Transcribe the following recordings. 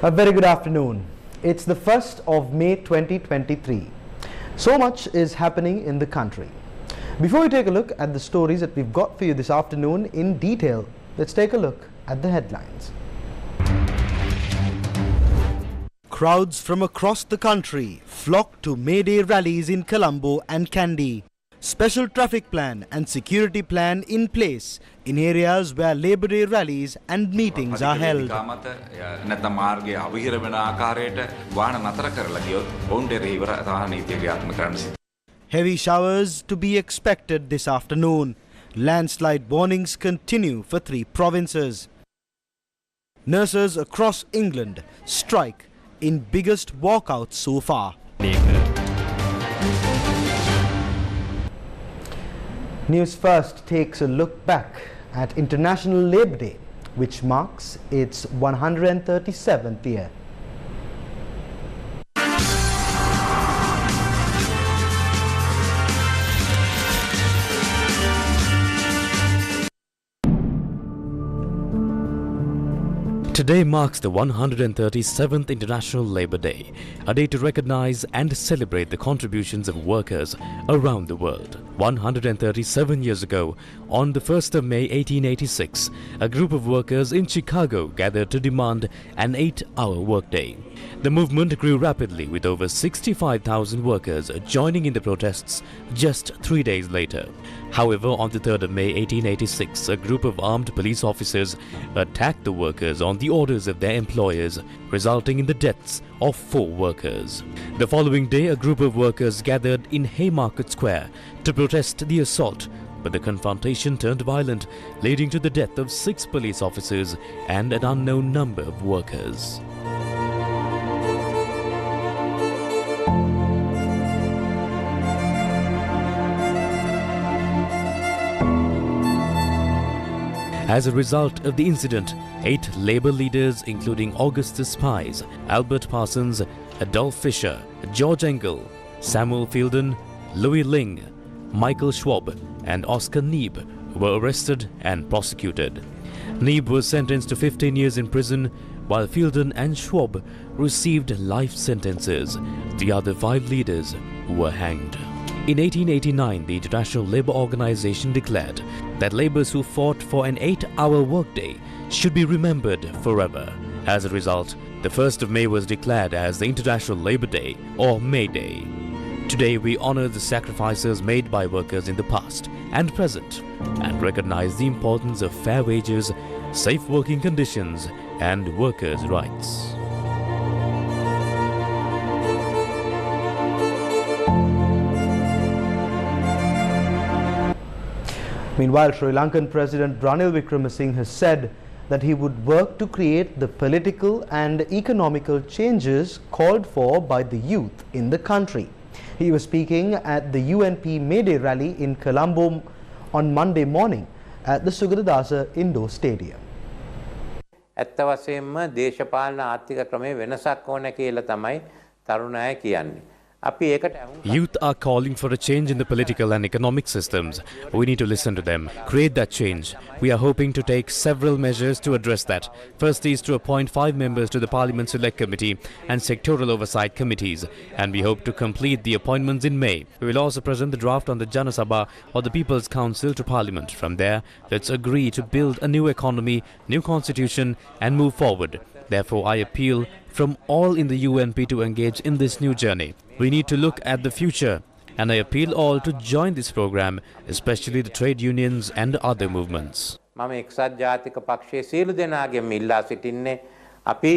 A very good afternoon. It's the 1st of May 2023. So much is happening in the country. Before we take a look at the stories that we've got for you this afternoon in detail, let's take a look at the headlines. Crowds from across the country flock to May Day rallies in Colombo and Kandy. Special traffic plan and security plan in place in areas where Labour Day rallies and meetings are held. Heavy showers to be expected this afternoon. Landslide warnings continue for 3 provinces. Nurses across England strike in biggest walkout so far. News First takes a look back at International Labour Day, which marks its 137th year. Today marks the 137th International Labour Day, a day to recognize and celebrate the contributions of workers around the world. 137 years ago, on the 1st of May 1886, a group of workers in Chicago gathered to demand an 8-hour workday. The movement grew rapidly, with over 65,000 workers joining in the protests just 3 days later. However, on the 3rd of May 1886, a group of armed police officers attacked the workers on the orders of their employers, resulting in the deaths of 4 workers. The following day, a group of workers gathered in Haymarket Square to protest the assault, but the confrontation turned violent, leading to the death of 6 police officers and an unknown number of workers. As a result of the incident, 8 Labour leaders, including Augustus Spies, Albert Parsons, Adolph Fisher, George Engel, Samuel Fielden, Louis Ling, Michael Schwab, and Oscar Neebe, were arrested and prosecuted. Neebe was sentenced to 15 years in prison, while Fielden and Schwab received life sentences. The other 5 leaders were hanged. In 1889, the International Labour Organization declared that labourers who fought for an 8-hour workday should be remembered forever. As a result, the 1st of May was declared as the International Labour Day, or May Day. Today we honour the sacrifices made by workers in the past and present, and recognise the importance of fair wages, safe working conditions, and workers' rights. Meanwhile, Sri Lankan President Ranil Wickremesinghe has said that he would work to create the political and economical changes called for by the youth in the country. He was speaking at the UNP May Day rally in Colombo on Monday morning at the Premadasa Indoor Stadium. ඇත්ත වශයෙන්ම දේශපාලන ආර්ථික ක්‍රමයේ වෙනසක් ඕන කියලා තමයි තරුණ අය කියන්නේ. Youth are calling for a change in the political and economic systems. We need to listen to them, create that change. We are hoping to take several measures to address that. First is to appoint 5 members to the Parliament Select Committee and sectoral oversight committees, and we hope to complete the appointments in May. We will also present the draft on the Jana Sabha or the People's Council to Parliament. From there, let's agree to build a new economy, new constitution, and move forward. Therefore, I appeal from all in the UNP to engage in this new journey. We need to look at the future, and I appeal all to join this program, especially the trade unions and other movements. මම එක්සත් ජාතික පක්ෂයේ සියලු දෙනාගෙන් ඉල්ලා සිටින්නේ අපි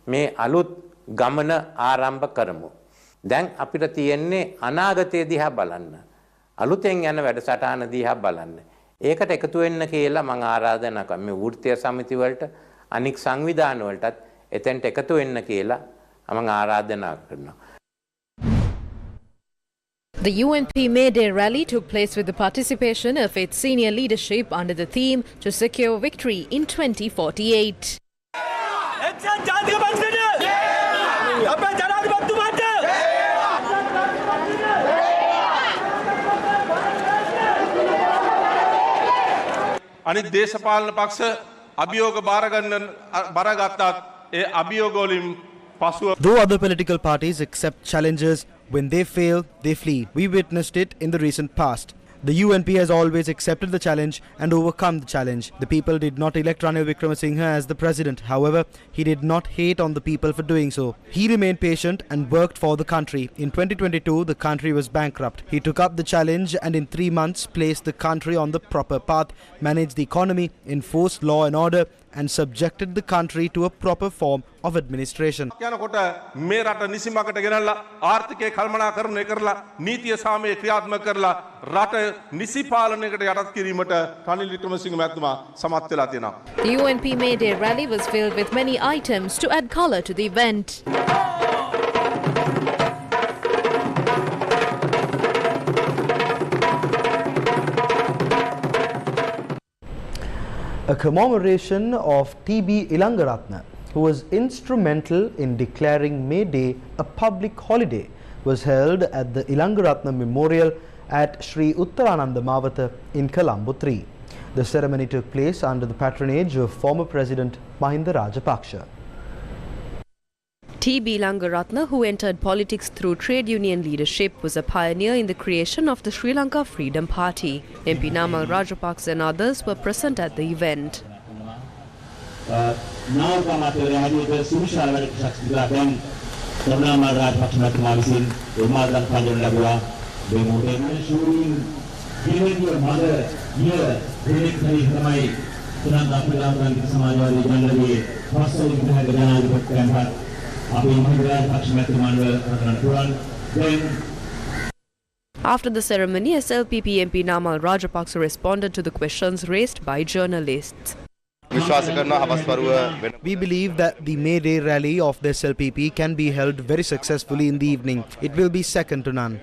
මේ අලුත් ගමන ආරම්භ කරමු. දැන් අපිට තියෙන්නේ අනාගතය දිහා බලන්න. අලුතෙන් යන වැඩසටහන දිහා බලන්න. ඒකට එකතු වෙන්න කියලා මම ආරාධනා කරනවා. මේ වෘත්තීය සමිති වලට අනික් සංවිධාන වලටත් එතෙන්ට එකතු වෙන්න කියලා මම ආරාධනා කරනවා. The UNP May Day rally took place with the participation of its senior leadership under the theme to secure victory in 2048. අනිත් දේශපාලන පක්ෂ අභියෝග බාරගත්තත් ඒ අභියෝගවලින් පසුව Though other political parties accept challenges, when they fail, they flee. We witnessed it in the recent past. The UNP has always accepted the challenge and overcome the challenge. The people did not elect Ranil Wickremesinghe as the president. However, he did not hate on the people for doing so. He remained patient and worked for the country. In 2022, the country was bankrupt. He took up the challenge and in 3 months placed the country on the proper path, managed the economy, enforced law and order, and subjected the country to a proper form of administration. යනකොට මේ රට නිසිමකට ගෙනල්ලා ආර්ථිකය කළමනාකරණය කරලා නීතිය සාමය ක්‍රියාත්මක කරලා රට නිසි පාලනයකට යටත් කිරීමට රනිල් වික්‍රමසිංහ මහත්මයා සමත් වෙලා තියෙනවා. The UNP May Day rally was filled with many items to add colour to the event. A commemoration of TB Ilangaratna, who was instrumental in declaring May Day a public holiday, was held at the Ilangaratna Memorial at Sri Uttarananda Mawatha in Colombo 3. The ceremony took place under the patronage of former President Mahinda Rajapaksa. TB Ilangaratna, who entered politics through trade union leadership, was a pioneer in the creation of the Sri Lanka Freedom Party. MP Namal Rajapaksa and others were present at the event. After the ceremony, SLPP MP Namal Rajapaksa responded to the questions raised by journalists. We believe that the May Day rally of the SLPP can be held very successfully in the evening. It will be second to none.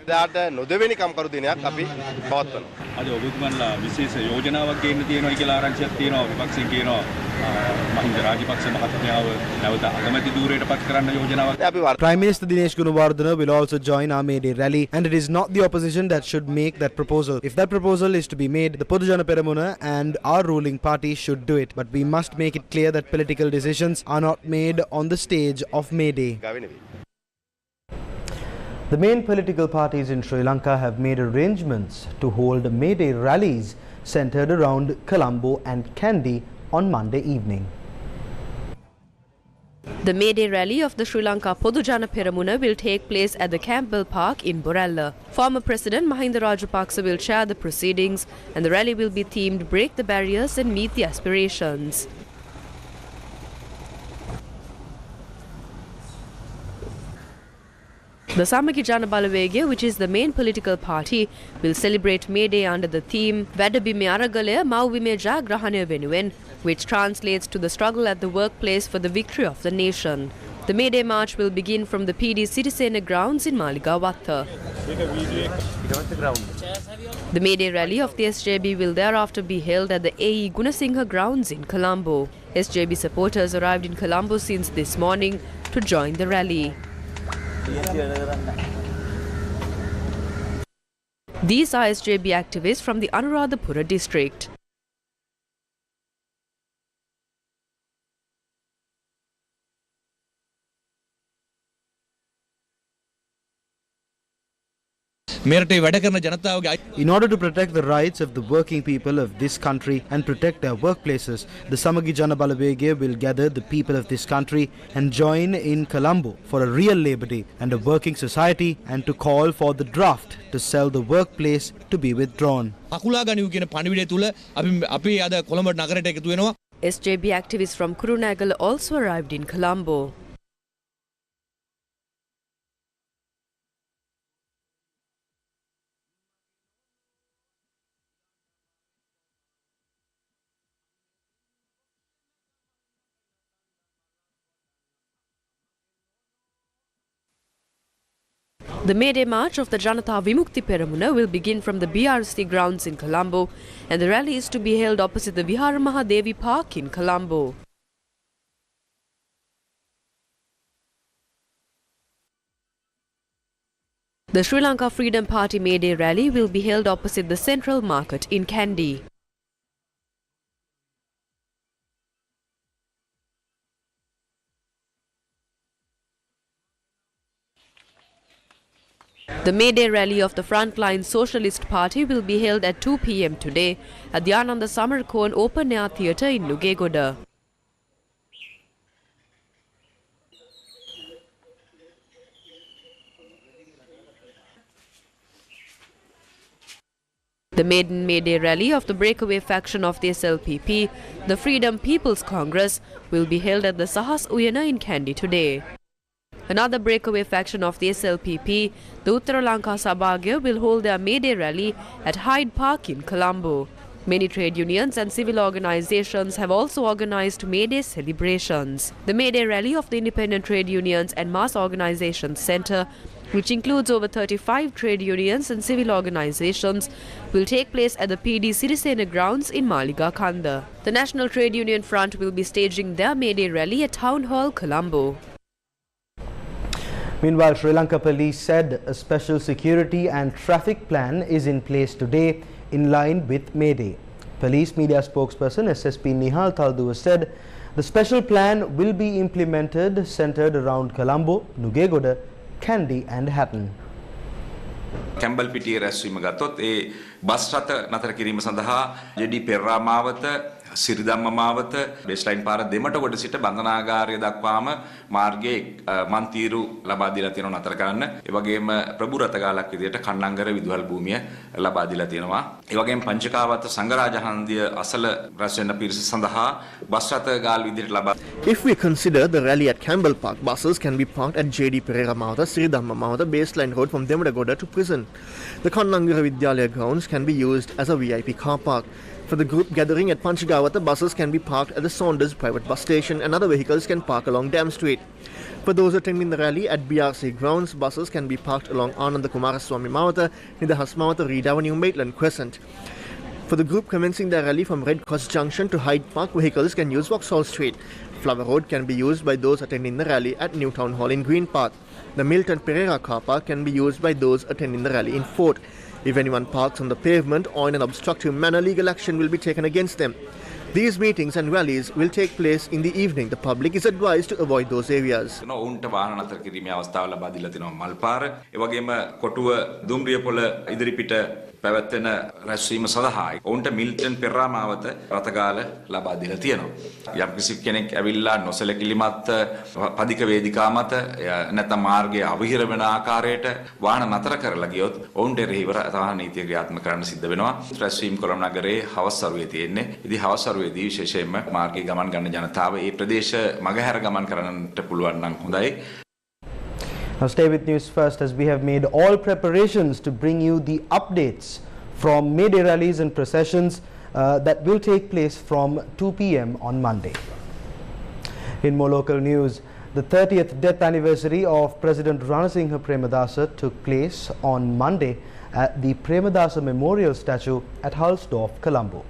Prime Minister Dinesh Gunawardena will also join our May Day rally, and it is not the opposition that should make that proposal. If that proposal is to be made, the Podujana Peramuna and our ruling party should do it. But we must make it clear that political decisions are not made on the stage of May Day. The main political parties in Sri Lanka have made arrangements to hold May Day rallies centered around Colombo and Kandy on Monday evening. The May Day rally of the Sri Lanka Podujana Peramuna will take place at the Campbell Park in Borella. Former President Mahinda Rajapaksa will chair the proceedings, and the rally will be themed Break the Barriers and Meet the Aspirations. The Samaki Jana Balawegaya, which is the main political party, will celebrate May Day under the theme Vadabime Aragalaya Mawime Jagrahane Venuwen, which translates to the struggle at the workplace for the victory of the nation. The May Day march will begin from the PD Sirisena grounds in Maligawattha. The May Day rally of the SJB will thereafter be held at the AE Gunasinghe grounds in Colombo. SJB supporters arrived in Colombo since this morning to join the rally. These are SJB activists from the Anuradhapura district. In order to protect the rights of the working people of this country and protect their workplaces, the Samagi Jana Balawegaya will gather the people of this country and join in Colombo for a real Labour Day and a working society, and to call for the draft to sell the workplace to be withdrawn. SJB activists from Kurunagal also arrived in Colombo. The May Day march of the Janata Vimukti Peramuna will begin from the BRC grounds in Colombo, and the rally is to be held opposite the Vihara Mahadevi Park in Colombo. The Sri Lanka Freedom Party May Day rally will be held opposite the Central Market in Kandy. The May Day rally of the Frontline Socialist Party will be held at 2 p.m. today at the Ananda Samarkon Open Air Theatre in Nugegoda. The maiden May Day rally of the breakaway faction of the SLPP, the Freedom People's Congress, will be held at the Sahas Uyana in Kandy today. Another breakaway faction of the SLPP, the Uttara Lanka Sabagya, will hold their May Day rally at Hyde Park in Colombo. Many trade unions and civil organizations have also organized May Day celebrations. The May Day rally of the Independent Trade Unions and Mass Organizations Centre, which includes over 35 trade unions and civil organizations, will take place at the PD Sirisena grounds in Maliga Kanda. The National Trade Union Front will be staging their May Day rally at Town Hall, Colombo. Meanwhile, Sri Lanka police said a special security and traffic plan is in place today in line with May Day. Police media spokesperson SSP Nihal Thalduwa said the special plan will be implemented centered around Colombo, Nugegoda, Kandy and Hatton. Campbell පිටියේ රැස්වීම ගත්තොත් ඒ bus රථ නතර කිරීම සඳහා ජෙඩි පෙරරා මාවත සිරිදම්ම මාවත බේස්ලයින් පාර දෙමටගොඩ සිට බන්ධනාගාරය දක්වාම මාර්ගයේ මන්තිරු ලබා දීලා තියෙනවා නතර කරන්න. ඒ වගේම ප්‍රභු රථගාලක් විදියට කන්නංගර විදුහල් භූමිය ලබා දීලා තියෙනවා. ඒ වගේම පංචකාවත සංඝරාජ හන්දිය අසල රැස් වෙන පිරිස සඳහා බස් රථගාල විදියට ලබා. If we consider the rally at Campbell Park, buses can be parked at JD Pereira Mawatha, Siridhamma Mawatha baseline road from Demadagoda to prison. The Kannangara Vidyalaya grounds can be used as a VIP car park. For the group gathering at Panchagawatha, buses can be parked at the Saunders private bus station and other vehicles can park along Dam Street. For those attending the rally at BRC grounds, buses can be parked along Ananda Kumaraswamy Mawatha, Nidahas Mawatha, Reed Avenue, Maitland Crescent. For the group commencing their rally from Red Cross Junction to Hyde Park, vehicles can use Vauxhall Street. Flower Road can be used by those attending the rally at Newtown Hall in Green Park. The Milton Pereira car park can be used by those attending the rally in Fort. If anyone parks on the pavement or in an obstructive manner, legal action will be taken against them. These meetings and rallies will take place in the evening. The public is advised to avoid those areas. ඔවුන්ට වාහන නතර කිරීමේ අවස්ථාව ලබා දීලා තිනවා මල්පාර. ඒ වගේම කොටුව දුම්රියපොළ ඉදිරිපිට පැවැත්වෙන රැස්වීම සඳහා ඔවුන්ට මිල්ටන් පෙරරා මාවත රථගාල ලබා දීලා තියෙනවා. යම්කිසි කෙනෙක් ඇවිල්ලා නොසලකිලිමත් පදික වේදිකා මත නැත්නම් මාර්ගයේ අවහිර වෙන ආකාරයට වාහන නතර කරලා ගියොත් ඔවුන්ට එරෙහිව තහන නීතිය ක්‍රියාත්මක කරන්න සිද්ධ වෙනවා. රැස්වීම කොළඹ නගරයේ හවස් වරුවේ තියෙන්නේ. ඉතින් හවස් වරුවේදී විශේෂයෙන්ම මාර්ගයේ ගමන් ගන්න ජනතාව මේ ප්‍රදේශ මගහැර ගමන් කරන්නට පුළුවන් නම් හොඳයි. Now stay with News First as we have made all preparations to bring you the updates from May Day rallies and processions that will take place from 2 p.m. on Monday. In more local news, the 30th death anniversary of President Ranasinghe Premadasa took place on Monday at the Premadasa Memorial Statue at Halsdorf, Colombo.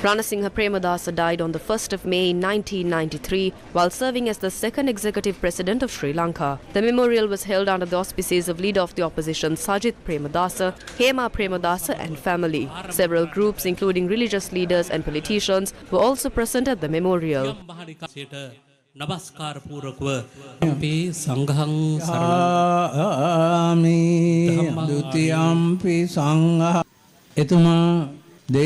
Ranasinghe Premadasa died on the 1st of May 1993 while serving as the second executive president of Sri Lanka. The memorial was held under the auspices of leader of the opposition Sajith Premadasa, Hema Premadasa and family. Several groups including religious leaders and politicians were also present at the memorial. නමස්කාර පූර්වකව අපි සංඝං සරණාමි ဒုတိယံ පි සංඝ එතුමා He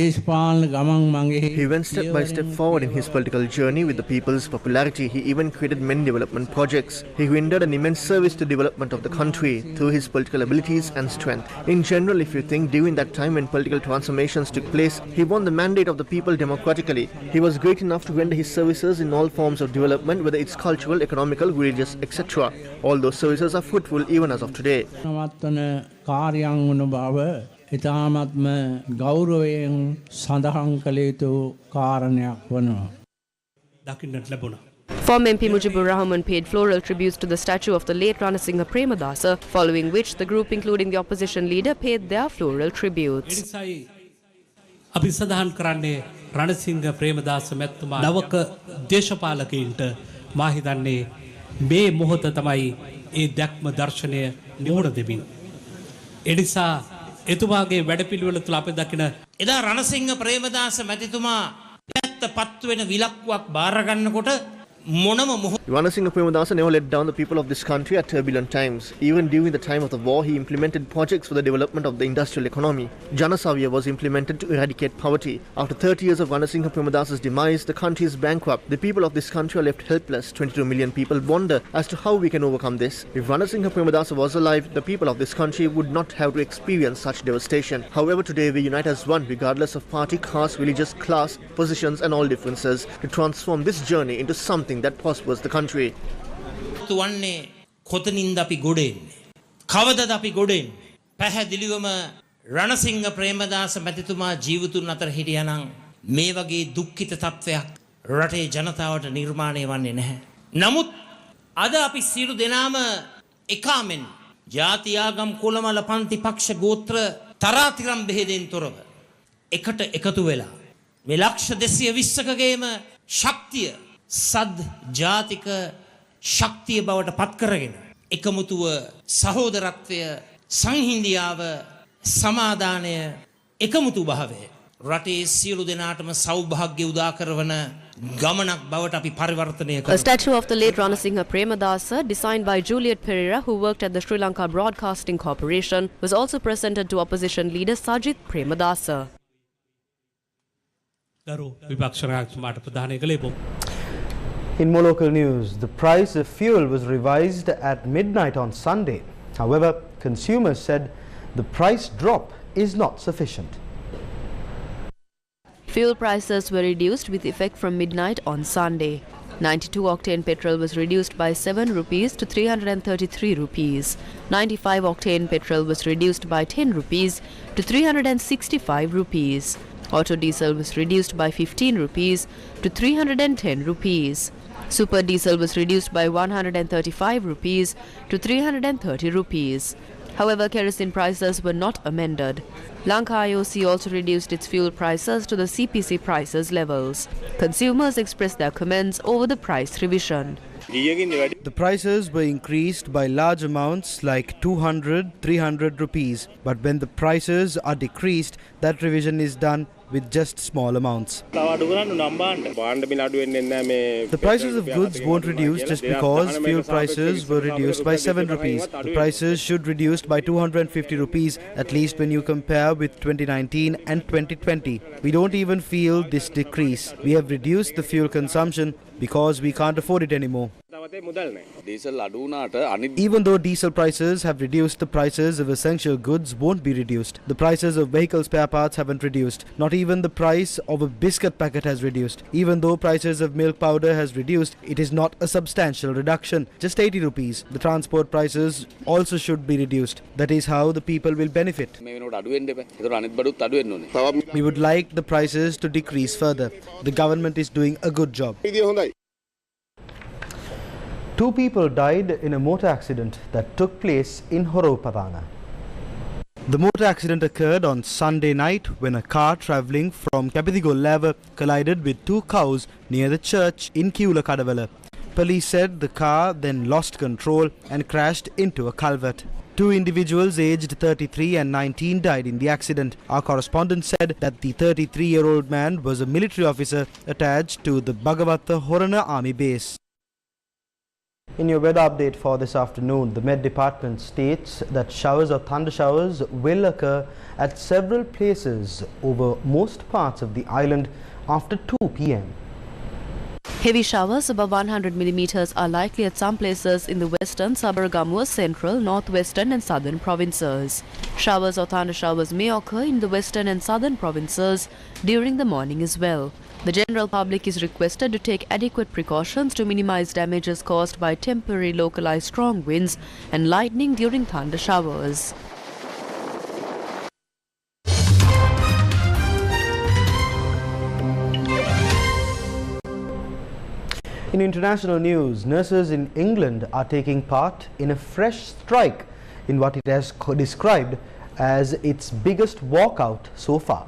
went step by step forward in his political journey with the people's popularity. He even created many development projects. He rendered an immense service to development of the country through his political abilities and strength. In general, if you think during that time when political transformations took place, he won the mandate of the people democratically. He was great enough to render his services in all forms of development, whether it's cultural, economical, religious, etc. All those services are fruitful even as of today. ඉතාමත්ම ගෞරවයෙන් සඳහන් කළ යුතු කාරණයක් වනවා. දකින්නට ලැබුණා. Former MP Mujibur Rahman paid floral tributes to the statue of the late Ranasinghe Premadasa, following which the group including the opposition leader paid their floral tributes. අපි සඳහන් කරන්නේ රණසිංහ ප්‍රේමදාස මැතිතුමා නවක දේශපාලකයින්ට මා හිතන්නේ මේ මොහොත තමයි ඒ දැක්ම දර්ශනය නිවුණ දෙමින්. එනිසා එතුමාගේ වැඩපිළිවෙල තුල අපි දකින එදා රණසිංහ ප්‍රේමදාස මැතිතුමා පැත්ත පත් වෙන විලක්කුවක් බාර ගන්නකොට Ranasinghe Premadasa never let down the people of this country at turbulent times. Even during the time of the war, he implemented projects for the development of the industrial economy. Janasavya was implemented to eradicate poverty. After 30 years of Ranasinghe Premadasa's demise, the country is bankrupt. The people of this country are left helpless. 22 million people wonder as to how we can overcome this. If Ranasinghe Premadasa was alive, the people of this country would not have to experience such devastation. However, today we unite as one, regardless of party, caste, religious, class, positions and all differences, to transform this journey into something that prospers the country. පැහැදිලිවම රණසිංහ ප්‍රේමදාස මැතිතුමා ජීවතුන් අතර හිටියානම් මේ වගේ දුක්ඛිත තත්වයක් රටේ ජනතාවට නිර්මාණය වන්නේ නැහැ. නමුත් අද අපි සියලු දෙනාම එකාමෙන් ජාති ආගම් කුලමල පන්ති පක්ෂ ගෝත්‍ර තරාතිරම් බෙහෙදෙන් තොරව එකට එකතු වෙලා මේ ලක්ෂ 220කගේම ශක්තිය සද් ජාතික ශක්තිය බවට පත් කරගෙන එකමුතුව සහෝදරත්වය සංහිඳියාව සමාදානය එකමුතු භාවය රටේ සියලු දෙනාටම සෞභාග්‍ය උදා කරවන ගමනක් බවට අපි පරිවර්තනය කරමු. A statue of the late Ranasinghe Premadasa, designed by Juliet Pereira, who worked at the Sri Lanka Broadcasting Corporation, was also presented to opposition leader Sajith Premadasa. In more local news, the price of fuel was revised at midnight on Sunday. However, consumers said the price drop is not sufficient. Fuel prices were reduced with effect from midnight on Sunday. 92-octane petrol was reduced by 7 rupees to 333 rupees. 95-octane petrol was reduced by 10 rupees to 365 rupees. Auto diesel was reduced by 15 rupees to 310 rupees. Super diesel was reduced by 135 rupees to 330 rupees. However, kerosene prices were not amended. Lanka IOC also reduced its fuel prices to the CPC prices levels. Consumers expressed their comments over the price revision. The prices were increased by large amounts like 200-300 rupees, but when the prices are decreased, that revision is done with just small amounts. The prices of goods won't reduce just because fuel prices were reduced by 7 rupees. The prices should reduce by 250 rupees, at least when you compare with 2019 and 2020. We don't even feel this decrease. We have reduced the fuel consumption because we can't afford it anymore. Even though diesel prices have reduced, the prices of essential goods won't be reduced. The prices of vehicle spare parts haven't reduced. Not even the price of a biscuit packet has reduced. Even though prices of milk powder has reduced, it is not a substantial reduction, just 80 rupees. The transport prices also should be reduced. That is how the people will benefit. We would like the prices to decrease further. The government is doing a good job. 2 people died in a motor accident that took place in Horopadana. The motor accident occurred on Sunday night when a car travelling from Kapithigolava collided with 2 cows near the church in Kiulakadavala. Police said the car then lost control and crashed into a culvert. 2 individuals aged 33 and 19 died in the accident. Our correspondent said that the 33-year-old man was a military officer attached to the Bhagawatha Horana Army base. In your weather update for this afternoon, the Met Department states that showers or thunder showers will occur at several places over most parts of the island after 2 p.m. Heavy showers above 100 millimeters are likely at some places in the western, Sabaragamuwa, central, northwestern and southern provinces. Showers or thunder showers may occur in the western and southern provinces during the morning as well. The general public is requested to take adequate precautions to minimize damages caused by temporary localized strong winds and lightning during thunder showers. In international news, nurses in England are taking part in a fresh strike in what it has described as its biggest walkout so far.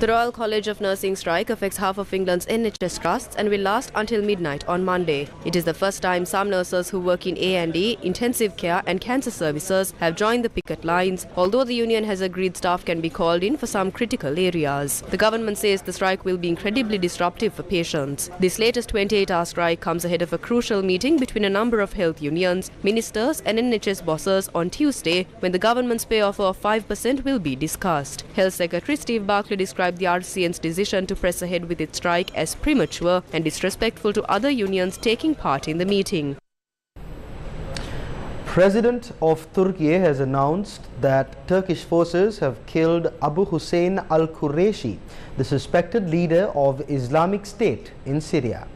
The Royal College of Nursing strike affects half of England's NHS trusts and will last until midnight on Monday. It is the first time some nurses who work in A&E, intensive care and cancer services have joined the picket lines, although the union has agreed staff can be called in for some critical areas. The government says the strike will be incredibly disruptive for patients. This latest 28-hour strike comes ahead of a crucial meeting between a number of health unions, ministers and NHS bosses on Tuesday, when the government's pay offer of 5% will be discussed. Health Secretary Steve Barclay described the RCN's decision to press ahead with its strike as premature and disrespectful to other unions taking part in the meeting. President of Turkey has announced that Turkish forces have killed Abu Hussein al-Qureshi, the suspected leader of Islamic State in Syria.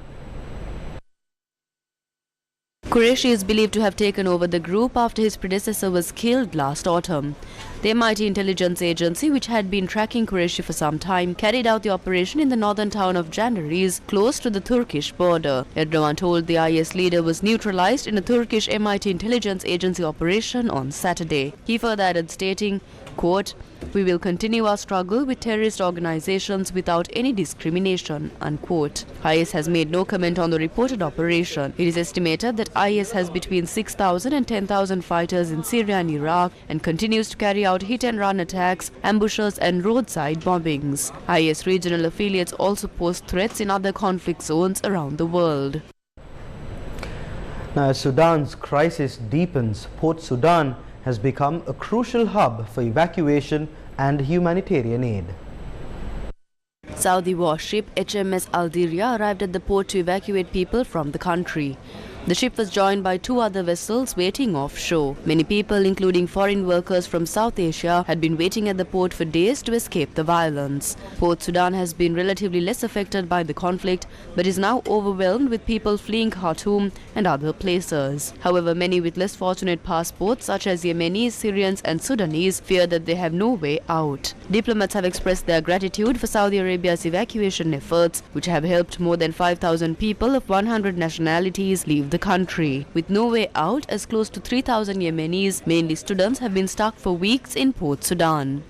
Qureshi is believed to have taken over the group after his predecessor was killed last autumn. The MIT intelligence agency, which had been tracking Qureshi for some time, carried out the operation in the northern town of Jandariz, close to the Turkish border. Erdogan told the IS leader was neutralized in a Turkish MIT intelligence agency operation on Saturday. He further added, stating, quote, "We will continue our struggle with terrorist organizations without any discrimination," unquote. IS has made no comment on the reported operation. It is estimated that IS has between 6,000 and 10,000 fighters in Syria and Iraq and continues to carry out hit-and-run attacks, ambushes and roadside bombings. IS regional affiliates also pose threats in other conflict zones around the world. Now, as Sudan's crisis deepens, Port Sudan has become a crucial hub for evacuation and humanitarian aid. Saudi warship HMS Aldiria arrived at the port to evacuate people from the country. The ship was joined by 2 other vessels waiting offshore. Many people, including foreign workers from South Asia, had been waiting at the port for days to escape the violence. Port Sudan has been relatively less affected by the conflict, but is now overwhelmed with people fleeing Khartoum and other places. However, many with less fortunate passports, such as Yemenis, Syrians and Sudanese, fear that they have no way out. Diplomats have expressed their gratitude for Saudi Arabia's evacuation efforts, which have helped more than 5,000 people of 100 nationalities leave the country. With no way out, as close to 3,000 Yemenis, mainly students, have been stuck for weeks in Port Sudan.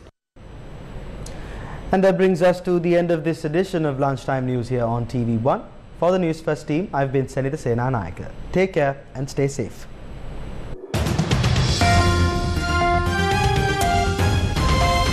And that brings us to the end of this edition of Lunchtime News here on TV1. For the News First team, I've been Senita Senanayaka. Take care and stay safe.